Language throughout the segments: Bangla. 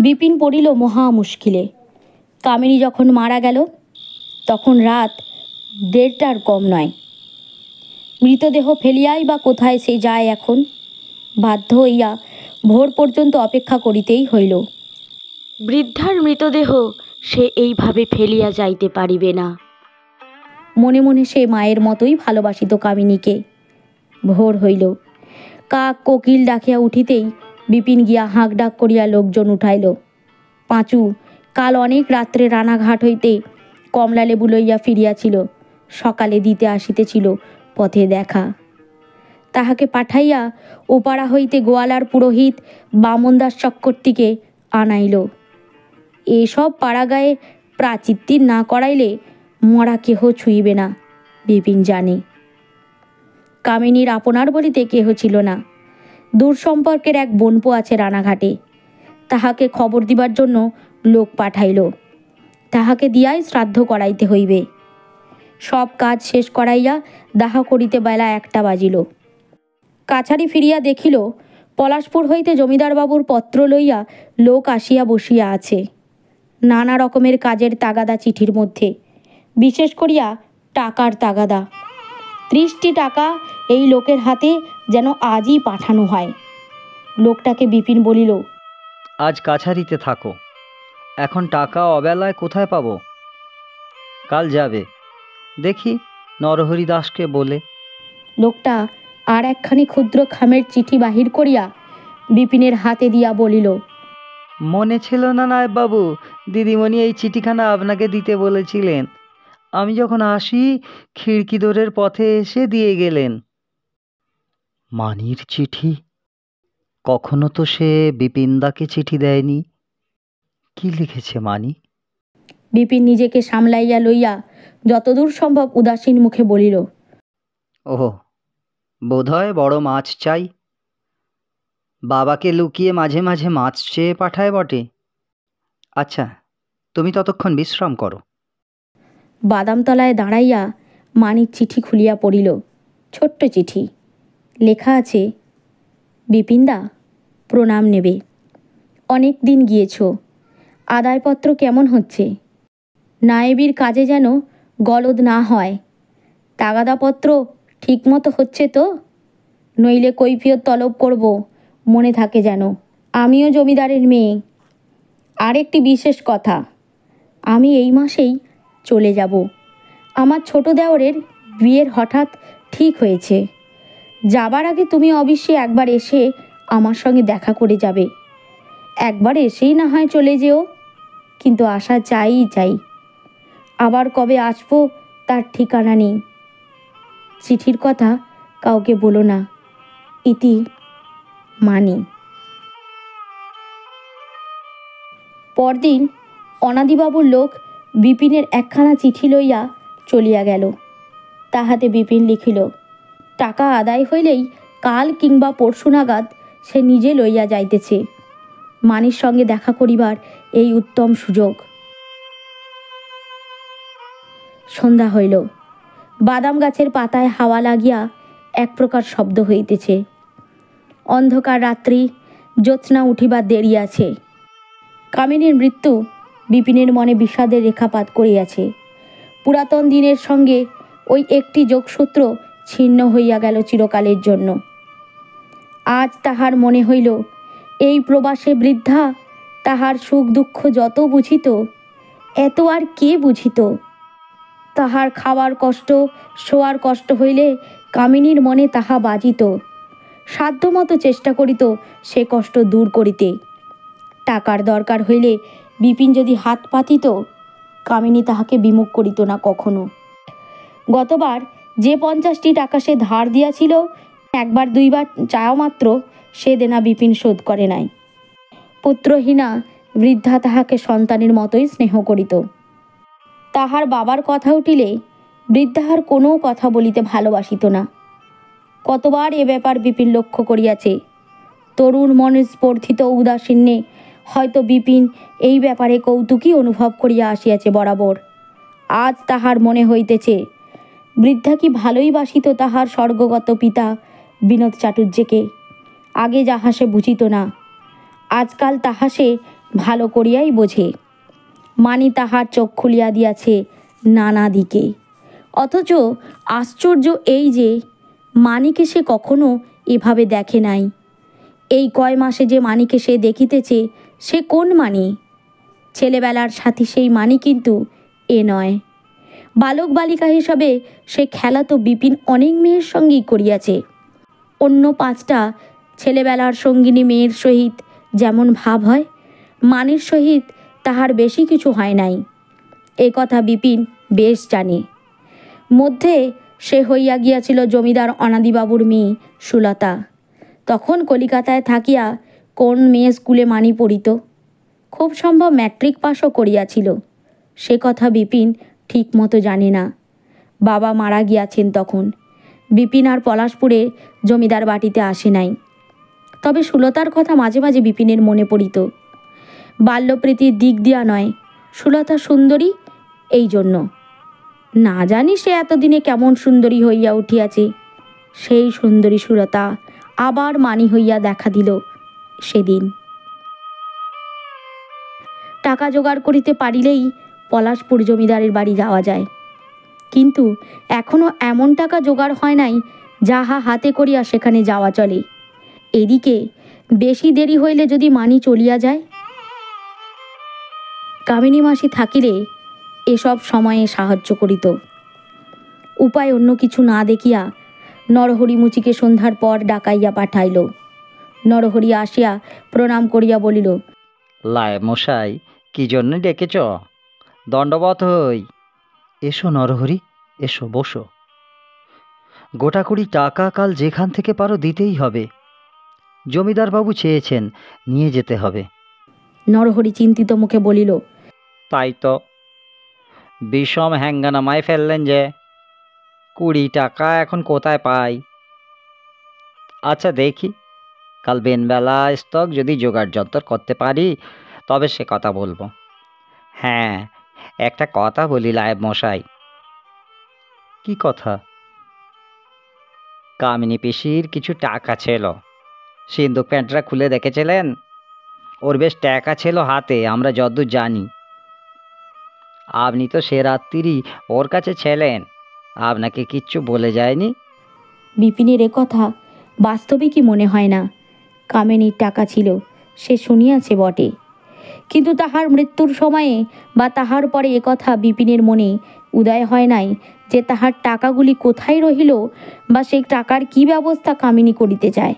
বিপিন পড়িল মহা মুশকিলে। কামিনী যখন মারা গেল তখন রাত 1:30টার কম নয়। মৃতদেহ ফেলিয়াই বা কোথায় সে যায় এখন? বাধ্য হইয়া ভোর পর্যন্ত অপেক্ষা করিতেই হইল। বৃদ্ধার মৃতদেহ সে এইভাবে ফেলিয়া যাইতে পারিবে না। মনে মনে সে মায়ের মতোই ভালোবাসিত কামিনীকে। ভোর হইল, কাক কোকিল ডাকিয়া উঠিতেই বিপিন গিয়া হাঁক ডাক করিয়া লোকজন উঠাইল। পাঁচু কাল অনেক রাত্রে রানাঘাট হইতে কমলা লেবু লইয়া ফিরিয়াছিল, সকালে দিতে আসিতেছিল, পথে দেখা। তাহাকে পাঠাইয়া ওপাড়া হইতে গোয়ালার পুরোহিত বামনদাস চক্রবর্তীকে আনাইল। এসব পাড়াগায়ে প্রাচিত্তির না করাইলে মরা কেহ ছুঁইবে না, বিপিন জানে। কামিনীর আপনার বলিতে কেহ ছিল না। দূর সম্পর্কের এক বোনপো আছে রানাঘাটে, তাহাকে খবর দিবার জন্য লোক পাঠাইল। তাহাকে দিয়াই শ্রাদ্ধ করাইতে হইবে। সব কাজ শেষ করাইয়া দাহ করিতে বেলা 1টা বাজিল। কাছারি ফিরিয়া দেখিল পলাশপুর হইতে জমিদারবাবুর পত্র লইয়া লোক আসিয়া বসিয়া আছে। নানা রকমের কাজের তাগাদা চিঠির মধ্যে, বিশেষ করিয়া টাকার তাগাদা। 30টি টাকা এই লোকের হাতে যেন আজই পাঠানো হয়। লোকটাকে বিপিন বলিল, আজ কাছারিতে থাকো, এখন টাকা অবেলায় কোথায় পাবো? কাল যাবে, দেখি নরহরি দাসকে বলে। লোকটা আর একখানি ক্ষুদ্র খামের চিঠি বাহির করিয়া বিপিনের হাতে দিয়া বলিল, মনে ছিল না নায়েববাবু, দিদিমণি এই চিঠিখানা আপনাকে দিতে বলেছিলেন। আমি যখন আসি খিড়কি দোরের পথে এসে দিয়ে গেলেন। মানির চিঠি? কখনো তো সে বিপিনদাকে চিঠি দেয়নি। কি লিখেছে মানি? বিপিন নিজেকে সামলাইয়া লইয়া যতদূর সম্ভব উদাসীন মুখে বলিল, ওহ, বোধহয় বড় মাছ চাই। বাবাকে লুকিয়ে মাঝে মাঝে মাছ চেয়ে পাঠায় বটে। আচ্ছা, তুমি ততক্ষণ বিশ্রাম করো। বাদামতলায় দাঁড়াইয়া মানির চিঠি খুলিয়া পড়িল। ছোট্ট চিঠি, লেখা আছে, বিপিনদা, প্রণাম নেবে। অনেক দিন গিয়েছ, আদায়পত্র কেমন হচ্ছে? নায়েবির কাজে যেন গলদ না হয়। তাগাদাপত্র ঠিক মতো হচ্ছে তো? নইলে কৈফিয়ত তলব করব, মনে থাকে যেন। আমিও জমিদারের মেয়ে। আরেকটি বিশেষ কথা, আমি এই মাসেই চলে যাব। আমার ছোট দেওরের বিয়ের হঠাৎ ঠিক হয়েছে। যাবার আগে তুমি অবশ্যই একবার এসে আমার সঙ্গে দেখা করে যাবে। একবার এসেই না হয় চলে যেও, কিন্তু আসা চাই। আবার কবে আসবো তার ঠিকানা নেই। চিঠির কথা কাউকে বলো না। ইতি, মানি। পরদিন অনাদিবাবুর লোক বিপিনের একখানা চিঠি লইয়া চলিয়া গেল। তাহাতে বিপিন লিখিল, টাকা আদায় হইলেই কাল কিংবা পরশু নাগাদ সে নিজে লইয়া যাইতেছে। মানির সঙ্গে দেখা করিবার এই উত্তম সুযোগ। সন্ধ্যা হইল। বাদাম গাছের পাতায় হাওয়া লাগিয়া এক প্রকার শব্দ হইতেছে। অন্ধকার রাত্রি, জ্যোৎস্না উঠিবার দেরি আছে। কামিনীর মৃত্যু বিপিনের মনে বিষাদের রেখাপাত করিয়াছে। পুরাতন দিনের সঙ্গে ওই একটি যোগসূত্র ছিন্ন হইয়া গেল চিরকালের জন্য। আজ তাহার মনে হইল, এই প্রবাসে বৃদ্ধা তাহার সুখ দুঃখ যত বুঝিত, এত আর কে বুঝিত? তাহার খাওয়ার কষ্ট, শোয়ার কষ্ট হইলে কামিনীর মনে তাহা বাজিত। সাধ্যমতো চেষ্টা করিত সে কষ্ট দূর করিতে। টাকার দরকার হইলে বিপিন যদি হাত পাতিত, কামিনী তাহাকে বিমুখ করিত না কখনো। গতবার যে 50টি টাকা সে ধার দিয়াছিল, একবার দুইবার চাওয়া মাত্র সে দেনা বিপিন শোধ করে নাই। পুত্রহীনা বৃদ্ধা তাহাকে সন্তানের মতোই স্নেহ করিত। তাহার বাবার কথা উঠিলে বৃদ্ধার কোনো কথা বলিতে ভালোবাসিত না। কতবার এ ব্যাপার বিপিন লক্ষ্য করিয়াছে। তরুণ মনে স্পর্ধিত উদাসীন্যে হয়তো বিপিন এই ব্যাপারে কৌতুকই অনুভব করিয়া আসিয়াছে বরাবর। আজ তাহার মনে হইতেছে, বৃদ্ধা কি ভালোই বাসিত তাহার স্বর্গগত পিতা বিনোদ চাটুর্যেকে। আগে যাহা সে বুঝিত না, আজকাল তাহা সে ভালো করিয়াই বোঝে। মানি তাহার চোখ খুলিয়া দিয়াছে নানা দিকে। অথচ আশ্চর্য এই যে মানিকে সে কখনো এভাবে দেখে নাই। এই কয় মাসে যে মানিকে সে দেখিতেছে সে কোন মানি? ছেলেবেলার সাথী সেই মানি কিন্তু এ নয়। বালক বালিকা হিসাবে সে খেলা তো বিপিন অনেক মেয়ের সঙ্গেই করিয়াছে। অন্য 5টা ছেলেবেলার সঙ্গিনী মেয়ের সহিত যেমন ভাব হয়, মানির সহিত তাহার বেশি কিছু হয় নাই। এ কথা বিপিন বেশ জানে। মধ্যে সে হইয়া গিয়াছিল জমিদার অনাদিবাবুর মেয়ে সুলতা। তখন কলিকাতায় থাকিয়া কোন মেয়ে স্কুলে মানি পড়িত? খুব সম্ভব ম্যাট্রিক পাসও করিয়াছিল। সে কথা বিপিন ঠিক মতো জানে না। বাবা মারা গিয়াছেন তখন। বিপিন আর পলাশপুরে জমিদার বাটিতে আসে নাই। তবে সুলতার কথা মাঝে মাঝে বিপিনের মনে পড়িত। বাল্যপ্রীতির দিক দিয়া নয়, সুলতা সুন্দরী এই জন্য। না জানি সে এতদিনে কেমন সুন্দরী হইয়া উঠিয়াছে। সেই সুন্দরী সুলতা আবার মানি হইয়া দেখা দিল সেদিন। টাকা জোগাড় করিতে পারিলেই পলাশপুর জমিদারের বাড়ি যাওয়া যায়। কিন্তু এখনও এমন টাকা জোগাড় হয় নাই যাহা হাতে করিয়া সেখানে যাওয়া চলে। এদিকে বেশি দেরি হইলে যদি মানি চলিয়া যায়। কামিনী মাসি থাকিলে এসব সময়ে সাহায্য করিত। উপায় অন্য কিছু না দেখিয়া নরহরি মুচিকে সন্ধ্যার পর ডাকাইয়া পাঠাইল। নরহরি আসিয়া প্রণাম করিয়া বলিল, লায় মশাই, কি জন্য ডেকেছ? দণ্ডবত হই। এসো নরহরি, এসো বসো। গোটাকুড়ি টাকা কাল যেখান থেকে পারো দিতেই হবে। জমিদারবাবু চেয়েছেন, নিয়ে যেতে হবে। নরহরি চিন্তিত মুখে বলিল, তাই তো, বিষম হ্যাঙ্গানামায় ফেললেন যে। 20 টাকা এখন কোথায় পাই? আচ্ছা দেখি, কাল বেনবেলা স্তক যদি জোগাড় যন্তর করতে পারি তবে সে কথা বলবো। হ্যাঁ, একটা কথা বলি লায়েব মশাই। কি কথা? কামিনী পিসির কিছু টাকা ছিল। সিন্দুক প্যান্টরা খুলে দেখেছিলেন? ওর বেশ টাকা ছিল হাতে, আমরা যদ্দূর জানি। আপনি তো সে রাত্রিরই ওর কাছে ছিলেন, আপনাকে কিচ্ছু বলে যায়নি? বিপিনের এ কথা বাস্তবে কি মনে হয় না? কামিনীর টাকা ছিল, সে শুনিয়াছে বটে। কিন্তু তাহার মৃত্যুর সময়ে বা তাহার পরে এ কথা বিপিনের মনে উদয় হয় নাই যে তাহার টাকাগুলি কোথায় রহিল বা সেই টাকার কি ব্যবস্থা কামিনী করিতে চায়।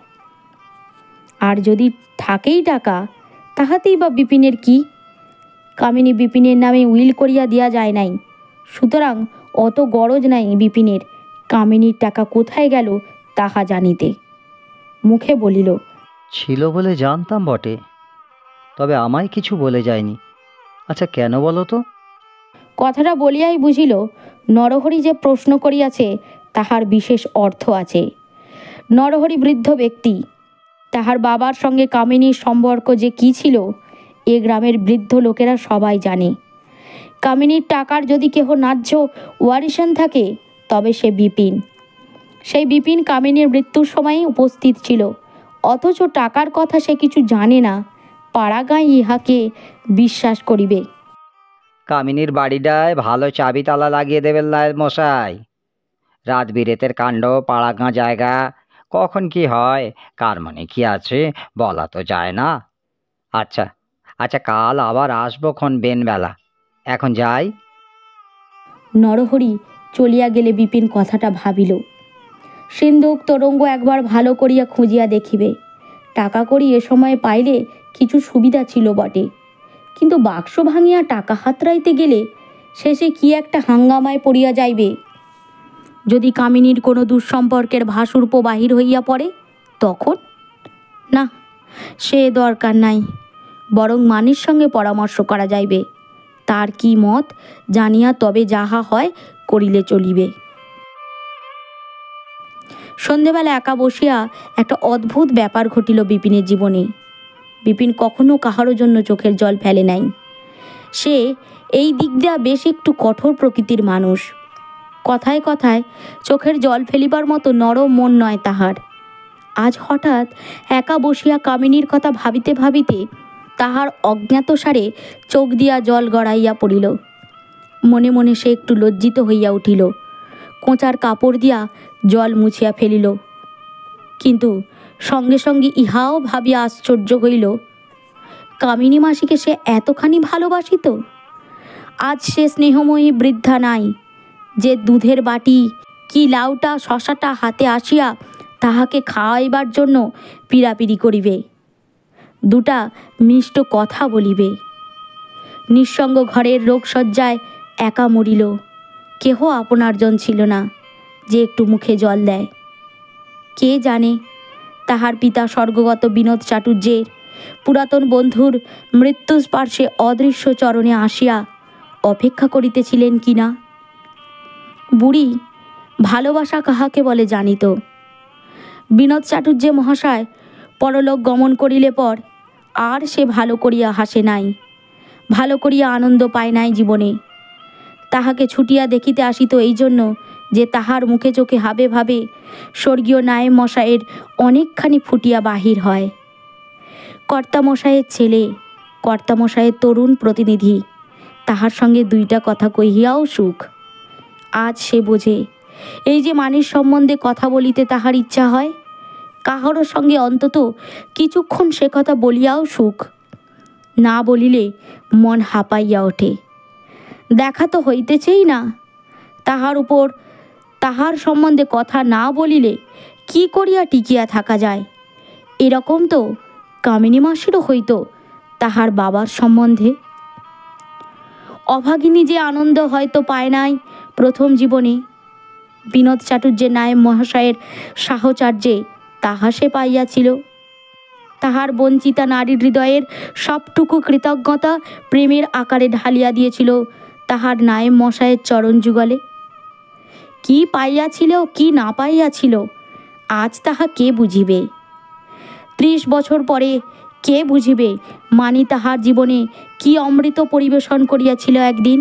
আর যদি থাকেই টাকা, তাহাতেই বা বিপিনের কি? কামিনী বিপিনের নামে উইল করিয়া দিয়া যায় নাই। সুতরাং অত গরজ নাই বিপিনের কামিনীর টাকা কোথায় গেল তাহা জানিতে। মুখে বলিল, ছিল বলে জানতাম বটে, তবে আমায় কিছু বলে যায়নি। আচ্ছা কেন বলো তো? কথাটা বলিয়াই বুঝিল নরহরি যে প্রশ্ন করিয়াছে তাহার বিশেষ অর্থ আছে। নরহরি বৃদ্ধ ব্যক্তি। তাহার বাবার সঙ্গে কামিনীর সম্পর্ক যে কী ছিল এ গ্রামের বৃদ্ধ লোকেরা সবাই জানে। কামিনীর টাকার যদি কেহ ন্যায্য ওয়ারিশান থাকে তবে সে বিপিন। সেই বিপিন কামিনীর মৃত্যুর সময় উপস্থিত ছিল, অথচ টাকার কথা সে কিছু জানে না। পাড়াগাঁয় ইহাকে বিশ্বাস করিবে? কামিনীর বাড়িটায় ভালো চাবি তালা লাগিয়ে দেবেন লায়েব মশাই। রাত বিরেতের কাণ্ড, পাড়াগাঁ জায়গা, কখন কি হয় কার মনে কি আছে বলা তো যায় না। আচ্ছা আচ্ছা, কাল আবার আসবো খন বেনবেলা। এখন যাই। নরহরি চলিয়া গেলে বিপিন কথাটা ভাবিল। সিন্ধুক তোরঙ্গ একবার ভালো করিয়া খুঁজিয়া দেখিবে। টাকা করি এ সময় পাইলে কিছু সুবিধা ছিল বটে, কিন্তু বাক্স ভাঙিয়া টাকা হাতড়াইতে গেলে শেষে কি একটা হাঙ্গামায় পড়িয়া যাইবে। যদি কামিনীর কোনো দুঃসম্পর্কের ভাসুরপ বাহির হইয়া পড়ে তখন? না, সে দরকার নাই। বরং মানির সঙ্গে পরামর্শ করা যাইবে। তার কি মত জানিয়া তবে যাহা হয় করিলে চলিবে। সন্ধেবেলা একা বসিয়া একটা অদ্ভুত ব্যাপার ঘটিল বিপিনের জীবনে। বিপিন কখনো কাহারও জন্য চোখের জল ফেলে নাই। সে এই দিক দিয়া বেশ একটু কঠোর প্রকৃতির মানুষ। কথায় কথায় চোখের জল ফেলিবার মতো নরম মন নয় তাহার। আজ হঠাৎ একা বসিয়া কামিনীর কথা ভাবিতে ভাবিতে তাহার অজ্ঞাতসারে চোখ দিয়া জল গড়াইয়া পড়িল। মনে মনে সে একটু লজ্জিত হইয়া উঠিল, কোঁচার কাপড় দিয়া জল মুছিয়া ফেলিল। কিন্তু সঙ্গে সঙ্গে ইহাও ভাবিয়া আশ্চর্য হইল, কামিনী মাসিকে সে এতখানি ভালোবাসিত। আজ সে স্নেহময়ী বৃদ্ধা নাই, যে দুধের বাটি কি লাউটা শশাটা হাতে আসিয়া তাহাকে খাওয়াইবার জন্য পীড়াপিড়ি করিবে, দুটা মিষ্ট কথা বলিবে। নিঃসঙ্গ ঘরের রোগশয্যায় একা মরিল, কেহ আপনারজন ছিল না যে একটু মুখে জল দেয়। কে জানে তাহার পিতা স্বর্গগত বিনোদ চাটুর্যের পুরাতন বন্ধুর মৃত্যুস্পর্শে অদৃশ্য চরণে আসিয়া অপেক্ষা করিতেছিলেন কিনা। বুড়ি ভালোবাসা কাহাকে বলে জানিত। বিনোদ চাটুর্য মহাশয় পরলোক গমন করিলে পর আর সে ভালো করিয়া হাসে নাই, ভালো করিয়া আনন্দ পায় নাই জীবনে। তাহাকে ছুটিয়া দেখিতে আসিত এই জন্য যে তাহার মুখে চোখে হাবে ভাবে স্বর্গীয় নায়েব মশায়ের অনেকখানি ফুটিয়া বাহির হয়। কর্তামশায়ের ছেলে, কর্তামশায়ের তরুণ প্রতিনিধি, তাহার সঙ্গে দুইটা কথা কহিয়াও সুখ। আজ সে বোঝে, এই যে মানির সম্বন্ধে কথা বলিতে তাহার ইচ্ছা হয়, কাহারও সঙ্গে অন্তত কিছুক্ষণ সে কথা বলিয়াও সুখ। না বলিলে মন হাঁপাইয়া ওঠে। দেখা তো হইতেছেই না, তাহার উপর তাহার সম্বন্ধে কথা না বলিলে কি করিয়া টিকিয়া থাকা যায়। এরকম তো কামিনী মাসিরও হইত তাহার বাবার সম্বন্ধে। অভাগিনী যে আনন্দ হয়তো পায় নাই প্রথম জীবনে, বিনোদ চাটুর্যের নায়েব মহাশয়ের সাহচর্যে তাহা সে পাইয়াছিল। তাহার বঞ্চিতা নারীর হৃদয়ের সবটুকু কৃতজ্ঞতা প্রেমের আকারে ঢালিয়া দিয়েছিল তাহার নায়েব মশায়ের চরণ যুগলে। কি পাইয়াছিল কি না পাইয়াছিল আজ তাহা কে বুঝিবে? 30 বছর পরে কে বুঝিবে মানি তাহার জীবনে কি অমৃত পরিবেশন করিয়াছিল একদিন।